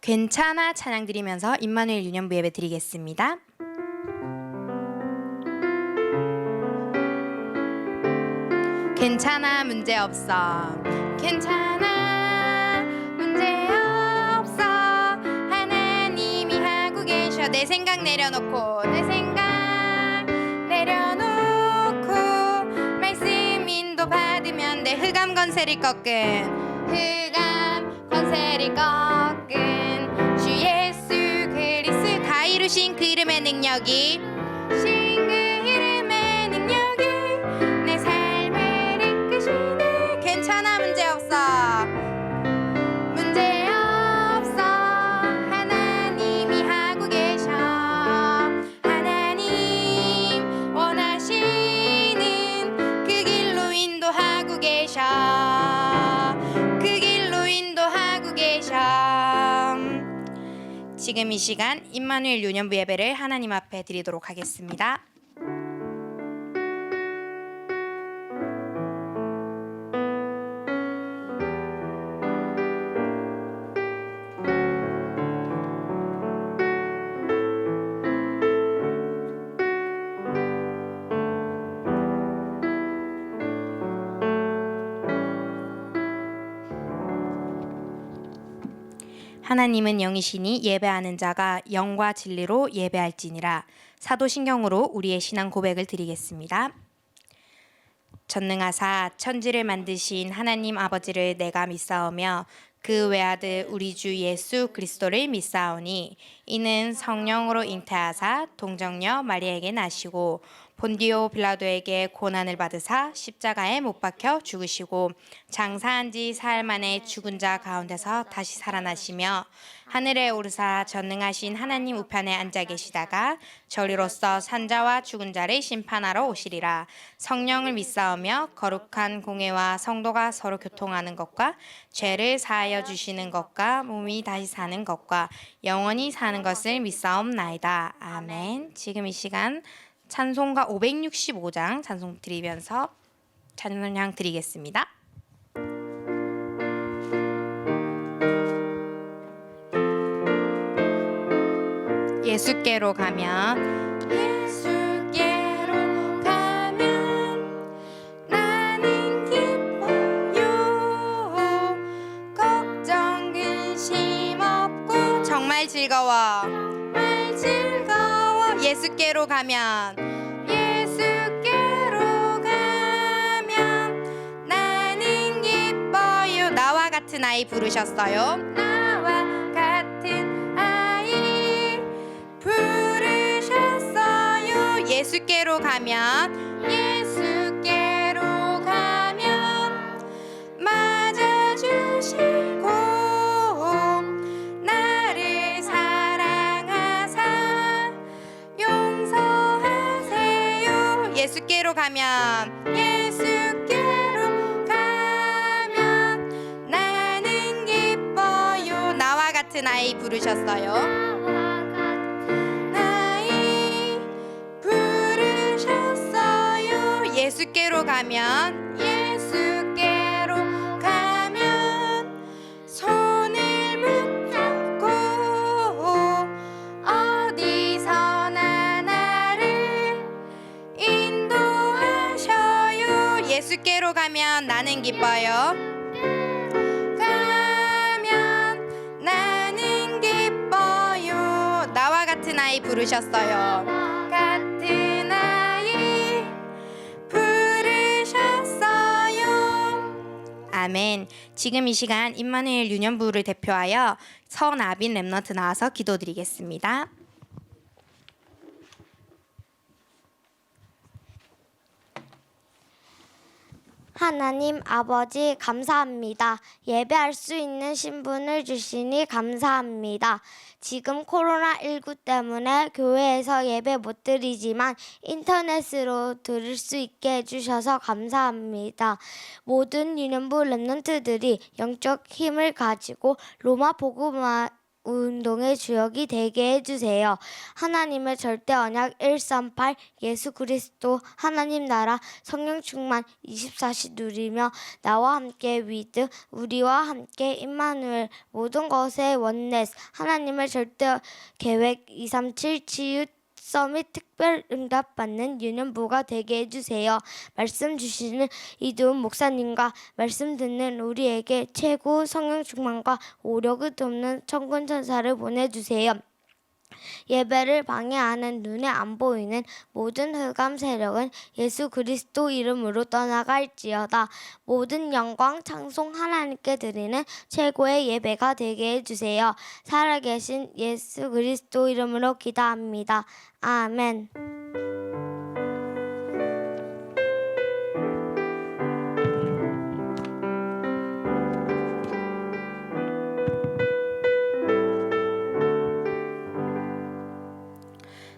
괜찮아 찬양 드리면서 임마누엘 유년부 예배 드리겠습니다. 괜찮아 문제없어 괜찮아 문제없어 하나님이 하고 계셔. 내 생각 내려놓고 내 생각 내려놓고 말씀 인도 받으면 내 흑암 권세를 꺾은 흑암 권세를 꺾은 주 예수 그리스도 다 이루신 그 이름의 능력이 괜찮아 문제없어 문제없어 하나님이 하고 계셔. 하나님 원하시는 그 길로 인도하고 계셔. 그 길로 인도하고 계셔. 지금 이 시간 임마누엘 유년부 예배를 하나님 앞에 드리도록 하겠습니다. 하나님은 영이시니 예배하는 자가 영과 진리로 예배할지니라. 사도신경으로 우리의 신앙 고백을 드리겠습니다. 전능하사 천지를 만드신 하나님 아버지를 내가 믿사오며 그 외아들 우리 주 예수 그리스도를 믿사오니 이는 성령으로 잉태하사 동정녀 마리아에게 나시고 본디오 빌라도에게 고난을 받으사 십자가에 못 박혀 죽으시고 장사한 지 사흘 만에 죽은 자 가운데서 다시 살아나시며 하늘에 오르사 전능하신 하나님 우편에 앉아 계시다가 저리로서 산자와 죽은 자를 심판하러 오시리라. 성령을 믿사오며 거룩한 공회와 성도가 서로 교통하는 것과 죄를 사하여 주시는 것과 몸이 다시 사는 것과 영원히 사는 것을 믿사옵나이다. 아멘. 지금 이 시간 찬송가 565장 찬송 드리면서 찬양 드리겠습니다. 예수께로 가면 예수께로 가면 나는 기뻐요. 걱정 근심 없고 정말 즐거워 정말 즐거워. 예수께로 가면 예수께로 가면 나는 기뻐요. 나와 같은 아이 부르셨어요. 나와 같은 아이 부르셨어요. 예수께로 가면 예수께로 가면 맞아주시고 나를 사랑하사 용서하세요. 예수께로 가면 예수께로 가면 나는 기뻐요. 나와 같은 아이 부르셨어요. 예수께로 가면 예수께로 가면 손을 붙잡고 어디서나 나를 인도하셔요. 예수께로 가면 나는 기뻐요. 가면 나는 기뻐요. 나와 같은 아이 부르셨어요. 같은 아이 부르셨어요. 아멘. 지금 이 시간 임마누엘 유년부를 대표하여 서나빈 랩런트 나와서 기도드리겠습니다. 하나님 아버지 감사합니다. 예배할 수 있는 신분을 주시니 감사합니다. 지금 코로나19 때문에 교회에서 예배 못 드리지만 인터넷으로 들을 수 있게 해주셔서 감사합니다. 모든 유년부 랩런트들이 영적 힘을 가지고 로마 복음화 운동의 주역이 되게 해주세요. 하나님의 절대 언약 138 예수 그리스도 하나님 나라 성령 충만 24시 누리며 나와 함께 위드 우리와 함께 임마누엘 모든 것의 원네스 하나님의 절대 계획 237 치유 서밋 특별 응답받는 유년부가 되게 해주세요. 말씀 주시는 이두훈 목사님과 말씀 듣는 우리에게 최고 성령 충만과 오력을 돕는 천군 천사를 보내주세요. 예배를 방해하는 눈에 안 보이는 모든 흑암 세력은 예수 그리스도 이름으로 떠나갈지어다. 모든 영광 찬송 하나님께 드리는 최고의 예배가 되게 해주세요. 살아계신 예수 그리스도 이름으로 기도합니다. 아멘.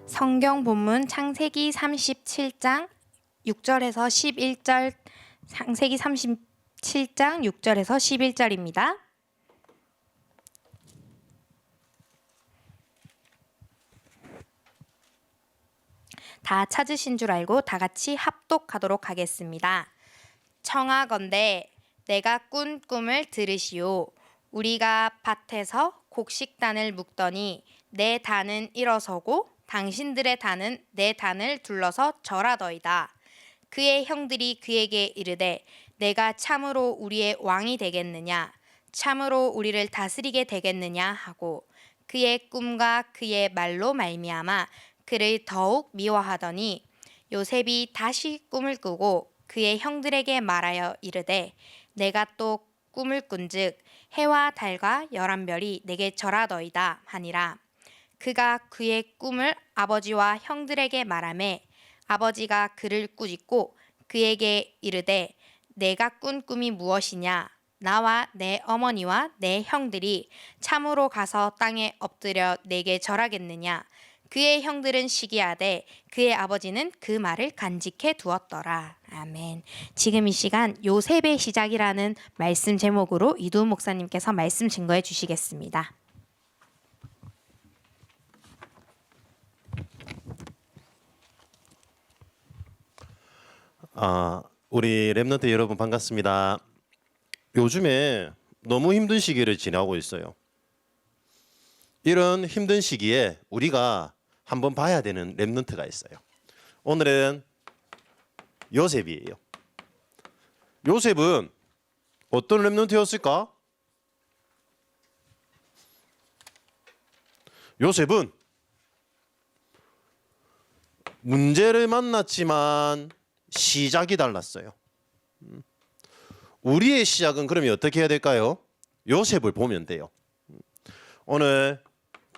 성경 본문 창세기 37장 6절에서 11절 창세기 37장 6절에서 11절입니다. 다 찾으신 줄 알고 다 같이 합독하도록 하겠습니다. 청하건대 내가 꾼 꿈을 들으시오. 우리가 밭에서 곡식단을 묶더니 내 단은 일어서고 당신들의 단은 내 단을 둘러서 절하더이다. 그의 형들이 그에게 이르되 내가 참으로 우리의 왕이 되겠느냐 참으로 우리를 다스리게 되겠느냐 하고 그의 꿈과 그의 말로 말미암아 그를 더욱 미워하더니 요셉이 다시 꿈을 꾸고 그의 형들에게 말하여 이르되 내가 또 꿈을 꾼즉 해와 달과 11별이 내게 절하더이다 하니라. 그가 그의 꿈을 아버지와 형들에게 말하매 아버지가 그를 꾸짖고 그에게 이르되 내가 꾼 꿈이 무엇이냐 나와 내 어머니와 내 형들이 참으로 가서 땅에 엎드려 내게 절하겠느냐. 그의 형들은 시기하되 그의 아버지는 그 말을 간직해 두었더라. 아멘. 지금 이 시간 요셉의 시작이라는 말씀 제목으로 이두훈 목사님께서 말씀 증거해 주시겠습니다. 우리 랩런트 여러분 반갑습니다. 요즘에 너무 힘든 시기를 지나고 있어요. 이런 힘든 시기에 우리가 한번 봐야 되는 랩런트가 있어요. 오늘은 요셉이에요. 요셉은 어떤 랩런트였을까? 요셉은 문제를 만났지만 시작이 달랐어요. 우리의 시작은 그러면 어떻게 해야 될까요? 요셉을 보면 돼요. 오늘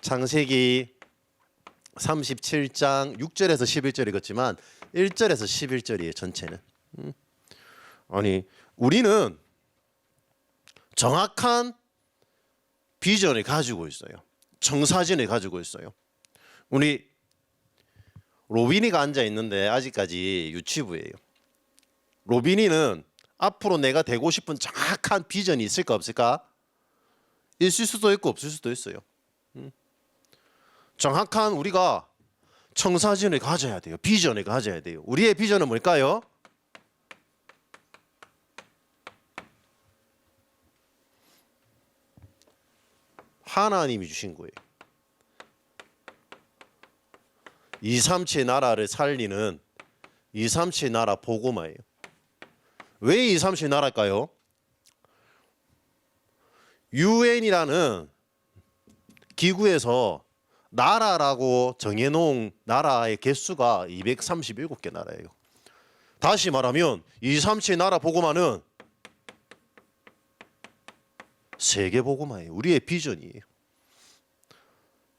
창세기 37장 6절에서 11절 읽었지만 1절에서 11절이에요. 전체는. 아니 우리는 정확한 비전을 가지고 있어요. 청사진을 가지고 있어요. 우리 로빈이가 앉아 있는데 아직까지 유치부예요. 로빈이는 앞으로 내가 되고 싶은 정확한 비전이 있을까 없을까? 있을 수도 있고 없을 수도 있어요. 정확한 우리가 청사진을 가져야 돼요. 비전을 가져야 돼요. 우리의 비전은 뭘까요? 하나님이 주신 거예요. 237 나라를 살리는 237 나라 복음화예요. 왜 237 나라일까요? UN이라는 기구에서 나라라고 정해놓은 나라의 개수가 237개 나라예요. 다시 말하면 237 나라 복음화는 세계 복음화예요. 우리의 비전이에요.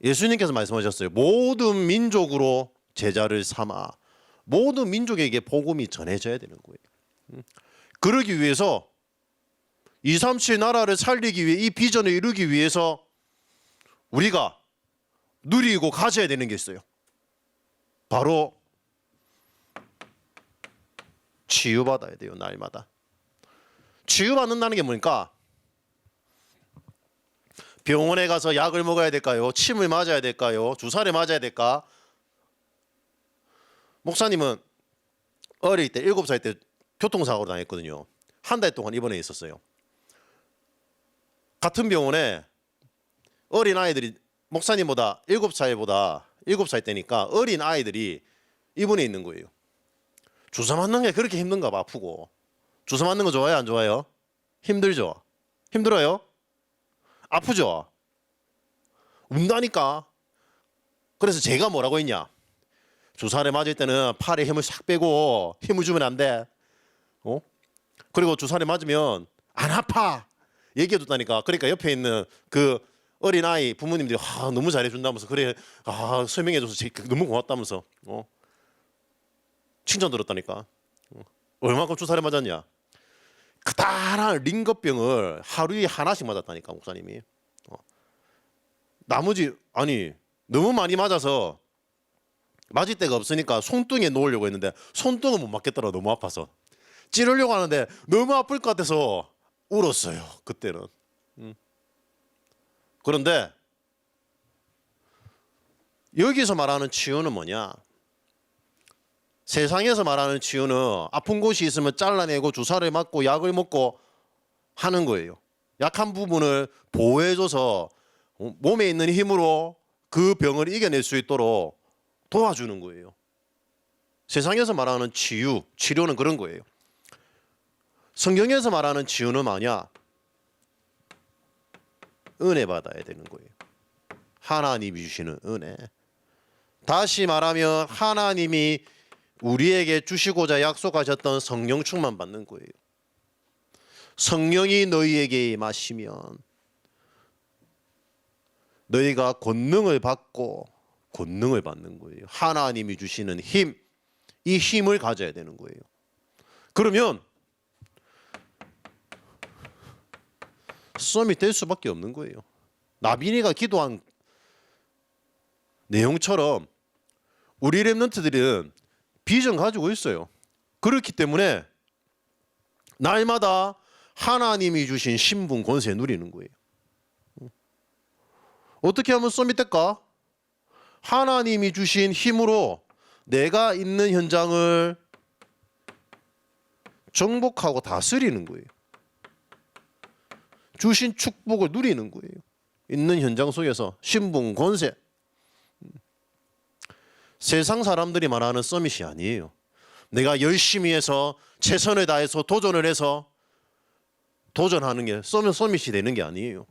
예수님께서 말씀하셨어요. 모든 민족으로 제자를 삼아 모든 민족에게 복음이 전해져야 되는 거예요. 그러기 위해서 237 나라를 살리기 위해 이 비전을 이루기 위해서 우리가 누리고 가져야 되는 게 있어요. 바로 치유받아야 돼요. 날마다. 치유받는다는 게 뭐니까 병원에 가서 약을 먹어야 될까요? 침을 맞아야 될까요? 주사를 맞아야 될까? 목사님은 어릴 때 7살 때 교통사고로 당했거든요. 한 달 동안 입원해 있었어요. 같은 병원에 어린 아이들이 목사님보다 7살 때니까 어린 아이들이 입원해 있는 거예요. 주사 맞는 게 그렇게 힘든가 봐. 아프고. 주사 맞는 거 좋아요? 안 좋아요? 힘들죠? 힘들어요? 아프죠? 운다니까. 그래서 제가 뭐라고 했냐? 주사를 맞을 때는 팔에 힘을 싹 빼고 힘을 주면 안 돼. 그리고 주사를 맞으면 안 아파. 얘기해 줬다니까. 그러니까 옆에 있는 그 어린아이 부모님들이 너무 잘해준다면서 그래 설명해줘서 너무 고맙다면서 칭찬 들었다니까. 얼마큼 주사를 맞았냐? 그다란 링거병을 하루에 하나씩 맞았다니까 목사님이. 나머지 너무 많이 맞아서 맞을 데가 없으니까 손등에 놓으려고 했는데 손등은 못 맞겠더라. 너무 아파서 찌르려고 하는데 너무 아플 것 같아서 울었어요 그때는. 그런데 여기서 말하는 치유는 뭐냐? 세상에서 말하는 치유는 아픈 곳이 있으면 잘라내고 주사를 맞고 약을 먹고 하는 거예요. 약한 부분을 보호해줘서 몸에 있는 힘으로 그 병을 이겨낼 수 있도록 도와주는 거예요. 세상에서 말하는 치료는 그런 거예요. 성경에서 말하는 치유는 뭐냐? 은혜 받아야 되는 거예요. 하나님이 주시는 은혜. 다시 말하면 하나님이 우리에게 주시고자 약속하셨던 성령 충만 받는 거예요. 성령이 너희에게 임하시면 너희가 권능을 받고 권능을 받는 거예요. 하나님이 주시는 힘, 이 힘을 가져야 되는 거예요. 그러면 썸이 될 수밖에 없는 거예요. 나빈이가 기도한 내용처럼 우리 렘넌트들은 비전 가지고 있어요. 그렇기 때문에 날마다 하나님이 주신 신분 권세 누리는 거예요. 어떻게 하면 썸이 될까? 하나님이 주신 힘으로 내가 있는 현장을 정복하고 다스리는 거예요. 주신 축복을 누리는 거예요. 있는 현장 속에서 신분 권세. 세상 사람들이 말하는 서밋이 아니에요. 내가 열심히 해서 최선을 다해서 도전을 해서 도전하는 게 서밋이 되는 게 아니에요.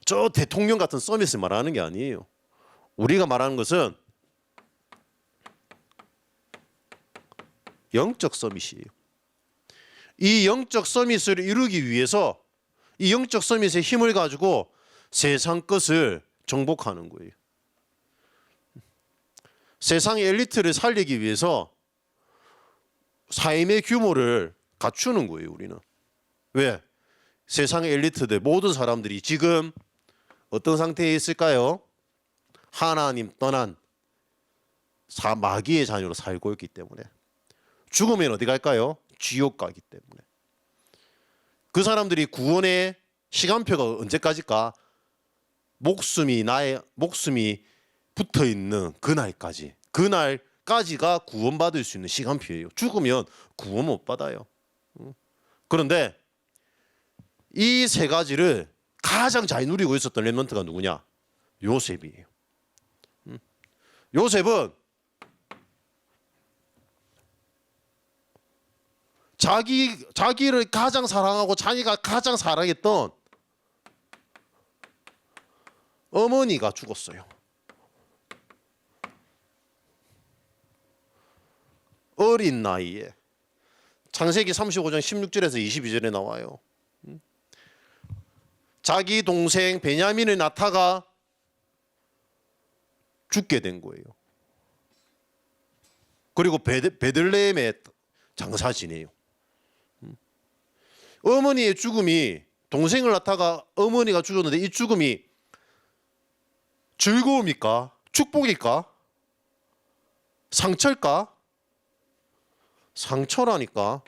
저 대통령 같은 서밋을 말하는 게 아니에요. 우리가 말하는 것은 영적 서밋이에요. 이 영적 서밋을 이루기 위해서 이 영적 서밋의 힘을 가지고 세상 것을 정복하는 거예요. 세상의 엘리트를 살리기 위해서 삶의 규모를 갖추는 거예요. 우리는. 왜? 세상의 엘리트들 모든 사람들이 지금 어떤 상태에 있을까요? 하나님 떠난 마귀의 자녀로 살고 있기 때문에. 죽으면 어디 갈까요? 지옥 가기 때문에. 그 사람들이 구원의 시간표가 언제까지일까? 나의 목숨이 붙어 있는 그날까지가 구원받을 수 있는 시간표예요. 죽으면 구원 못 받아요. 그런데 이 세 가지를 가장 잘 누리고 있었던 렘넌트가 누구냐? 요셉이에요. 요셉은 자기를 가장 사랑하고 자기가 가장 사랑했던 어머니가 죽었어요. 어린 나이에. 창세기 35장 16절에서 22절에 나와요. 자기 동생 베냐민의 나타가 죽게 된 거예요. 그리고 베들레헴에 장사 지내요. 어머니의 죽음이, 동생을 낳다가 어머니가 죽었는데 이 죽음이 즐거움일까? 축복일까? 상처일까? 상처라니까.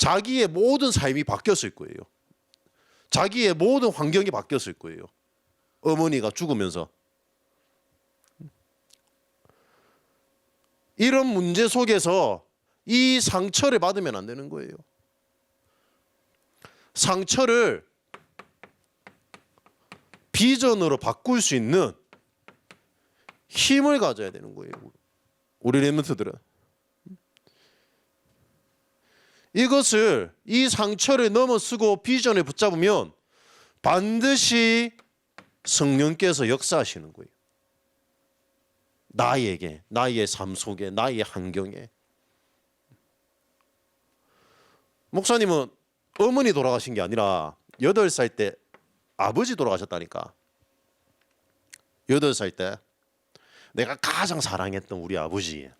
자기의 모든 삶이 바뀌었을 거예요. 자기의 모든 환경이 바뀌었을 거예요. 어머니가 죽으면서. 이런 문제 속에서 이 상처를 받으면 안 되는 거예요. 상처를 비전으로 바꿀 수 있는 힘을 가져야 되는 거예요. 우리 렘넌트들은. 이것을, 이 상처를 넘어서고 비전을 붙잡으면 반드시 성령께서 역사하시는 거예요. 나에게, 나의 삶 속에, 나의 환경에. 목사님은 어머니 돌아가신 게 아니라 8살 때 아버지 돌아가셨다니까. 8살 때 내가 가장 사랑했던 우리 아버지.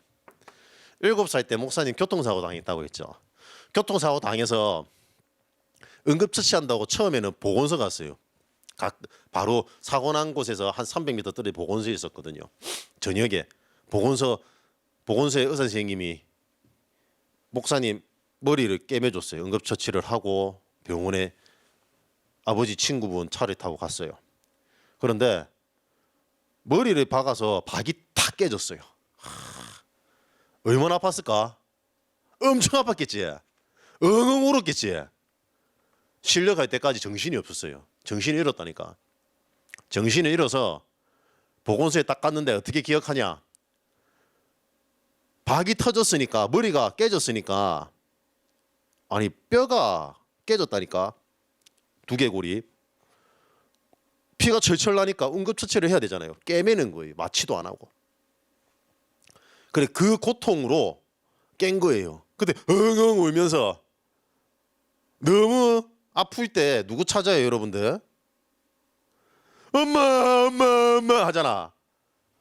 7살 때 목사님 교통사고 당했다고 했죠. 교통사고 당해서 응급처치한다고 처음에는 보건소 갔어요. 바로 사고 난 곳에서 한 300m 떨어진 보건소에 있었거든요. 저녁에 보건소의 의사 선생님이 목사님 머리를 깨매줬어요. 응급처치를 하고 병원에 아버지 친구분 차를 타고 갔어요. 그런데 머리를 박아서 박이 탁 깨졌어요. 얼마나 아팠을까? 엄청 아팠겠지. 엉엉 울었겠지. 실려갈 때까지 정신이 없었어요. 정신을 잃었다니까. 정신을 잃어서 보건소에 딱 갔는데 어떻게 기억하냐? 박이 터졌으니까, 머리가 깨졌으니까, 아니 뼈가 깨졌다니까. 두개골이. 피가 철철 나니까 응급처치를 해야 되잖아요. 깨매는 거예요. 마취도 안 하고. 그래, 그 고통으로 깬 거예요. 근데 엉엉 울면서, 너무 아플 때 누구 찾아요, 여러분들? 엄마, 엄마, 엄마 하잖아.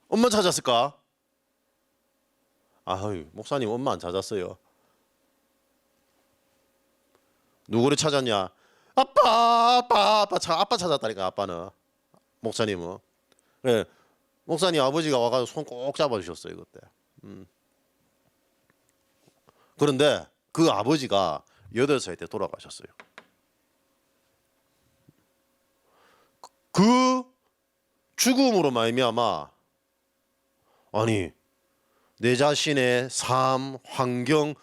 엄마 찾았을까? 아유, 목사님 엄마 안 찾았어요. 누구를 찾았냐? 아빠 찾았다니까. 아빠는. 목사님은. 네, 목사님 아버지가 와가지고 손 꼭 잡아주셨어요 그때. 그런데 그 아버지가 8살 때 돌아가셨어요. 그 죽음으로 말미암아, 아니 내 자신의 삶, 환경,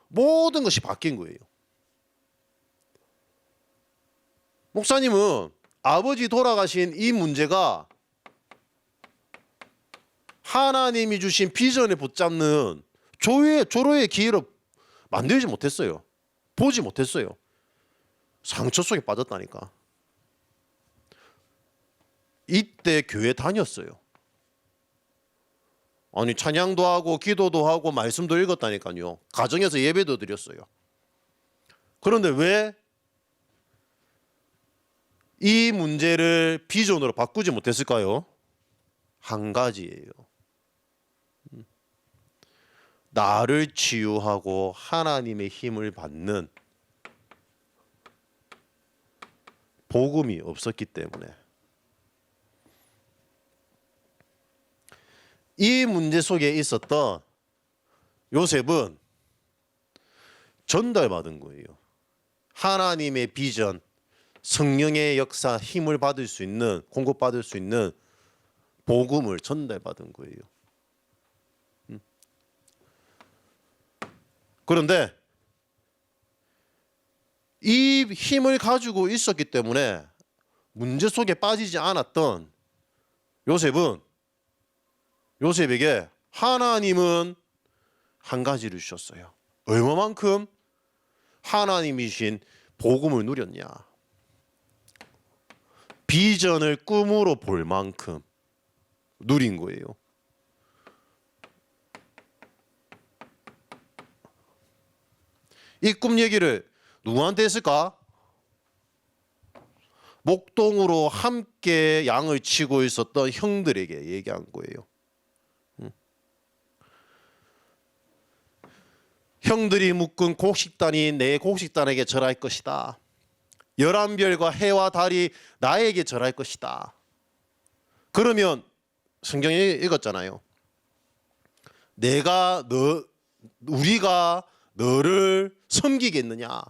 모든 것이 바뀐 거예요. 목사님은 아버지 돌아가신 이 문제가 하나님이 주신 비전을 붙잡는 조로의 기회로 만들지 못했어요. 보지 못했어요. 상처 속에 빠졌다니까. 이때 교회 다녔어요. 아니 찬양도 하고 기도도 하고 말씀도 읽었다니까요. 가정에서 예배도 드렸어요. 그런데 왜 이 문제를 비전으로 바꾸지 못했을까요? 한 가지예요. 나를 치유하고 하나님의 힘을 받는 복음이 없었기 때문에. 이 문제 속에 있었던 요셉은 전달받은 거예요. 하나님의 비전, 성령의 역사, 힘을 받을 수 있는, 공급받을 수 있는 복음을 전달받은 거예요. 그런데 이 힘을 가지고 있었기 때문에 문제 속에 빠지지 않았던 요셉에게 하나님은 한 가지를 주셨어요. 얼마만큼 하나님이신 복음을 누렸냐. 비전을 꿈으로 볼 만큼 누린 거예요. 이 꿈 얘기를 누구한테 했을까? 목동으로 함께 양을 치고 있었던 형들에게 얘기한 거예요. 형들이 묶은 곡식단이 내 곡식단에게 절할 것이다. 11별과 해와 달이 나에게 절할 것이다. 그러면 성경에 읽었잖아요. 우리가 너를 섬기겠느냐.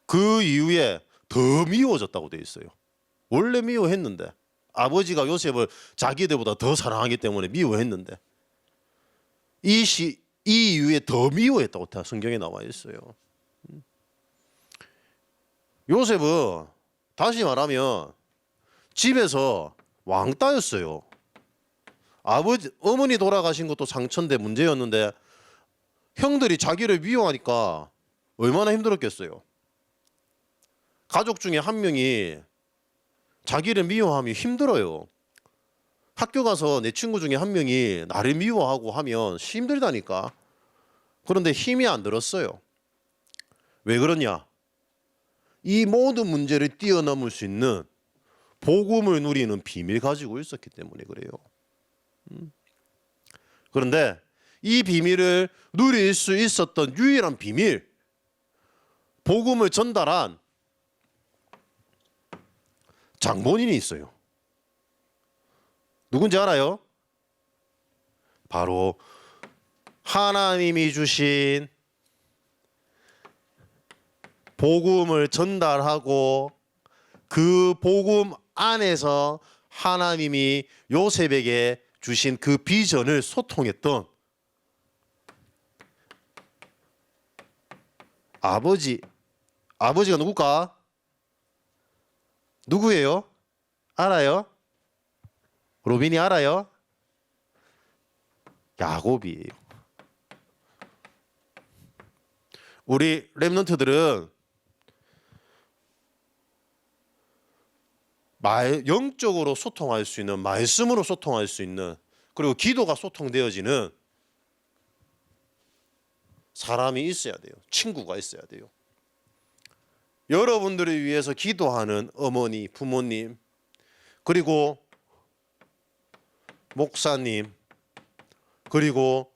그 이후에 더 미워졌다고 되어 있어요. 원래 미워했는데 아버지가 요셉을 자기들보다 더 사랑하기 때문에 미워했는데 이 이후에 더 미워했다고 다 성경에 나와 있어요. 요셉은 다시 말하면 집에서 왕따였어요. 어머니 돌아가신 것도 상처인데 문제였는데 형들이 자기를 미워하니까 얼마나 힘들었겠어요. 가족 중에 한 명이 자기를 미워하면 힘들어요. 학교 가서 내 친구 중에 한 명이 나를 미워하고 하면 힘들다니까. 그런데 힘이 안 들었어요. 왜 그러냐? 이 모든 문제를 뛰어넘을 수 있는 복음을 누리는 비밀 가지고 있었기 때문에 그래요. 그런데 이 비밀을 누릴 수 있었던 유일한 비밀, 복음을 전달한 장본인이 있어요. 누군지 알아요? 바로 하나님이 주신 복음을 전달하고 그 복음 안에서 하나님이 요셉에게 주신 그 비전을 소통했던 아버지가 누굴까? 누구예요? 알아요? 로빈이 알아요? 야곱이에요. 우리 렘넌트들은 영적으로 소통할 수 있는, 말씀으로 소통할 수 있는, 그리고 기도가 소통되어지는 사람이 있어야 돼요. 친구가 있어야 돼요. 여러분들을 위해서 기도하는 어머니, 부모님, 그리고 목사님, 그리고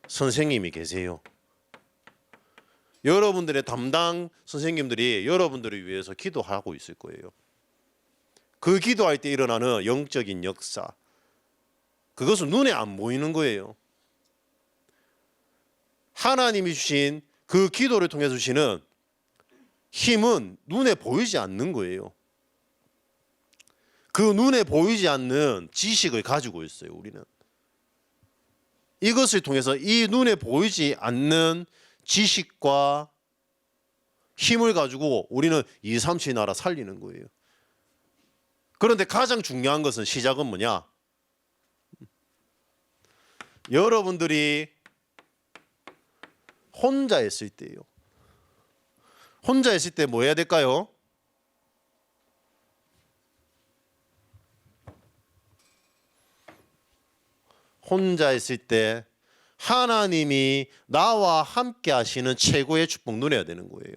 선생님이 계세요. 여러분들의 담당 선생님들이 여러분들을 위해서 기도하고 있을 거예요. 그 기도할 때 일어나는 영적인 역사, 그것은 눈에 안 보이는 거예요. 하나님이 주신 그 기도를 통해 주시는 힘은 눈에 보이지 않는 거예요. 그 눈에 보이지 않는 지식을 가지고 있어요, 우리는. 이것을 통해서 이 눈에 보이지 않는 지식과 힘을 가지고 우리는 237 나라 살리는 거예요. 그런데 가장 중요한 것은 시작은 뭐냐? 여러분들이 혼자 있을 때예요. 혼자 있을 때 뭐 해야 될까요? 혼자 있을 때 하나님이 나와 함께 하시는 최고의 축복 누려야 되는 거예요.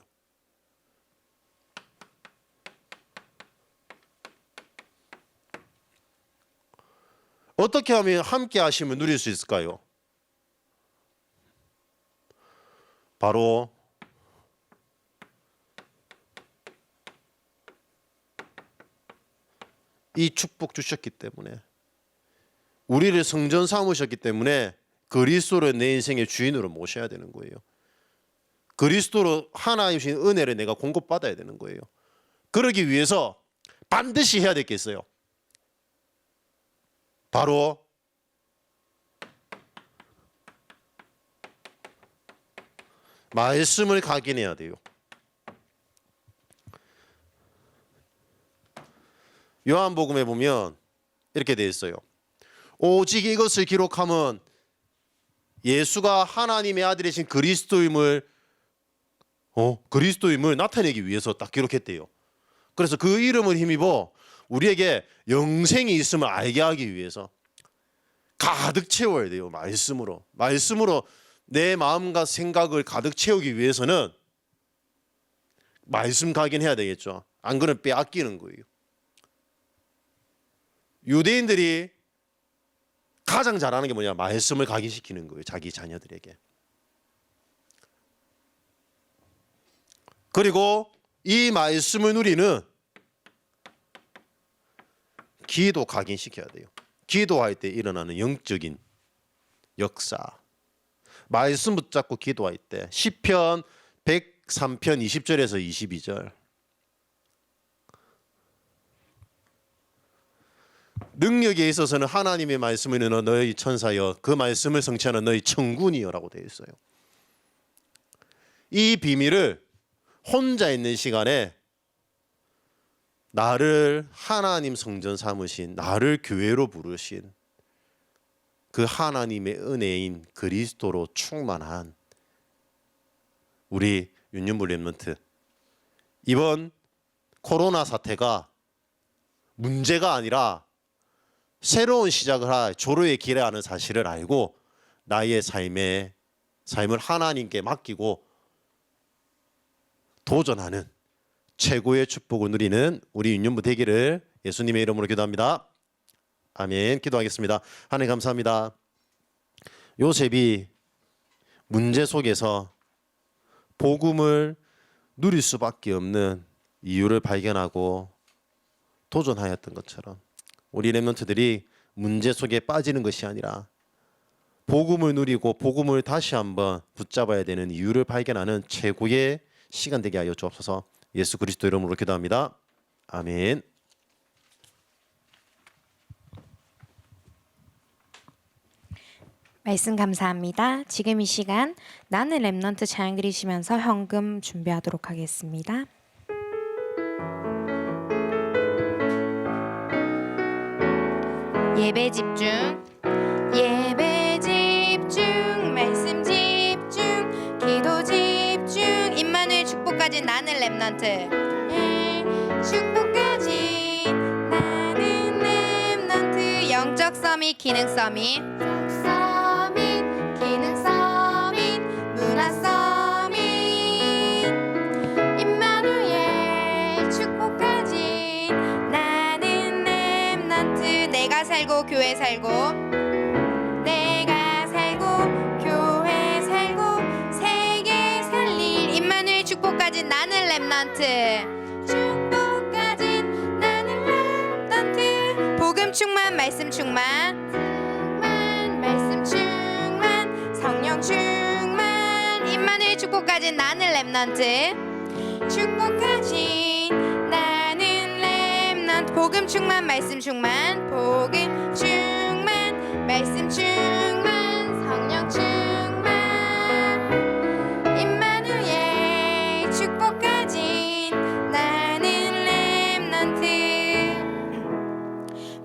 어떻게 하면 함께 하심을 누릴 수 있을까요? 바로 이 축복 주셨기 때문에, 우리를 성전 삼으셨기 때문에 그리스도를 내 인생의 주인으로 모셔야 되는 거예요. 그리스도로 하나님 주신 은혜를 내가 공급받아야 되는 거예요. 그러기 위해서 반드시 해야 될 게 있어요. 바로 말씀을 각인해야 돼요. 요한복음에 보면 이렇게 되어 있어요. 오직 이것을 기록함은 예수가 하나님의 아들이신 그리스도임을 나타내기 위해서 딱 기록했대요. 그래서 그 이름을 힘입어 우리에게 영생이 있음을 알게 하기 위해서 가득 채워야 돼요. 말씀으로 내 마음과 생각을 가득 채우기 위해서는 말씀 각인해야 되겠죠. 안 그러면 빼앗기는 거예요. 유대인들이 가장 잘하는 게 뭐냐? 말씀을 각인시키는 거예요. 자기 자녀들에게. 그리고 이 말씀을 누리는 기도 각인시켜야 돼요. 기도할 때 일어나는 영적인 역사. 말씀 붙잡고 기도할 때 시편 103편 20절에서 22절 능력에 있어서는 하나님의 말씀을 읽는 너희 천사여 그 말씀을 성취하는 너희 천군이여라고 되어 있어요. 이 비밀을 혼자 있는 시간에 나를 하나님 성전 삼으신 나를 교회로 부르신 그 하나님의 은혜인 그리스도로 충만한 우리 윤윤부 렘넌트 이번 코로나 사태가 문제가 아니라 새로운 시작을 할 조로의 길에 하는 사실을 알고 나의 삶을 하나님께 맡기고 도전하는 최고의 축복을 누리는 우리 윤윤부 되기를 예수님의 이름으로 기도합니다. 아멘. 기도하겠습니다. 하나님 감사합니다. 요셉이 문제 속에서 복음을 누릴 수밖에 없는 이유를 발견하고 도전하였던 것처럼 우리 렘넌트들이 문제 속에 빠지는 것이 아니라 복음을 누리고 복음을 다시 한번 붙잡아야 되는 이유를 발견하는 최고의 시간 되게 하여 주옵소서. 예수 그리스도 이름으로 기도합니다. 아멘. 말씀 감사합니다. 지금 이 시간 나는 렘넌트 찬양 드리시면서 헌금 준비하도록 하겠습니다. 예배 집중, 예배 집중, 말씀 집중, 기도 집중. 임마누엘 축복까지 나는 렘넌트. 축복까지 나는 렘넌트. 영적 서밋, 기능 서밋. 기능 서밋, 문화 서밋. 임마누엘 축복까지 나는 렘넌트. 내가 살고 교회 살고 내가 살고 교회 살고 세계 살릴 임마누엘 축복까지 나는 렘넌트. 축복까지 나는 렘넌트. 복음 충만 말씀 충만 말씀 충만 성령 충만 임마누엘 축복까지 나는 렘넌트. 축복까지 나는 렘넌트. 복음 충만 말씀 충만 복음 충만 말씀 충만 성령 충만 임마누엘 축복까지 나는 렘넌트.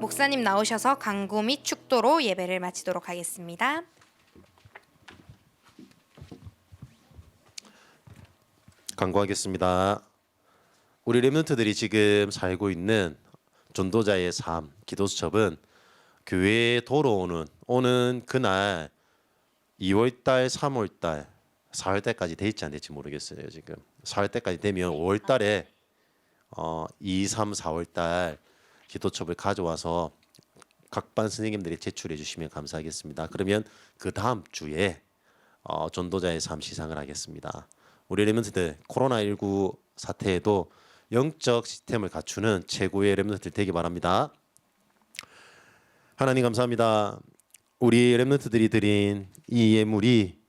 목사님 나오셔서 강구 및 축도로 예배를 마치도록 하겠습니다. 간구하겠습니다. 우리 렘넌트들이 지금 살고 있는 전도자의 삶, 기도수첩은 교회에 오는 그날 2월달, 3월달, 4월달까지 돼 있지 않을지 모르겠어요. 지금 4월달까지 되면 5월달에 2, 3, 4월달 기도첩을 가져와서 각 반 선생님들이 제출해 주시면 감사하겠습니다. 그러면 그 다음 주에 전도자의 삶 시상을 하겠습니다. 우리 렘넌트들 코로나19 사태에도 영적 시스템을 갖추는 최고의 렘넌트들 되기 바랍니다. 하나님 감사합니다. 우리 렘넌트들이 드린 이 예물이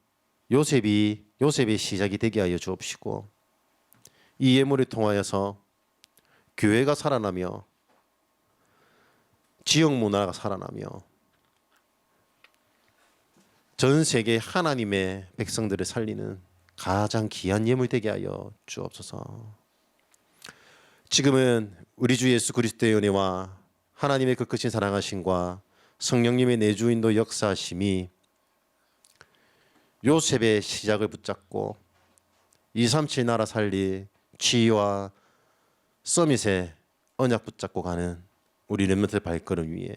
요셉의 시작이 되게 하여 주옵시고 이 예물을 통하여서 교회가 살아나며 지역 문화가 살아나며 전 세계 하나님의 백성들을 살리는 가장 귀한 예물 되게 하여 주옵소서. 지금은 우리 주 예수 그리스도의 은혜와 하나님의 그 크신 사랑하심과 성령님의 내주인도 역사하심이 요셉의 시작을 붙잡고 237 나라 살릴 지혜와 서밋의 언약 붙잡고 가는 우리 렘넌트의 발걸음 위에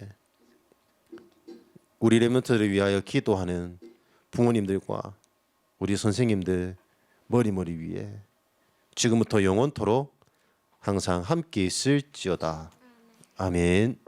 우리 렘넌트를 위하여 기도하는 부모님들과 우리 선생님들 머리 위에 지금부터 영원토록 항상 함께 있을지어다. 아멘.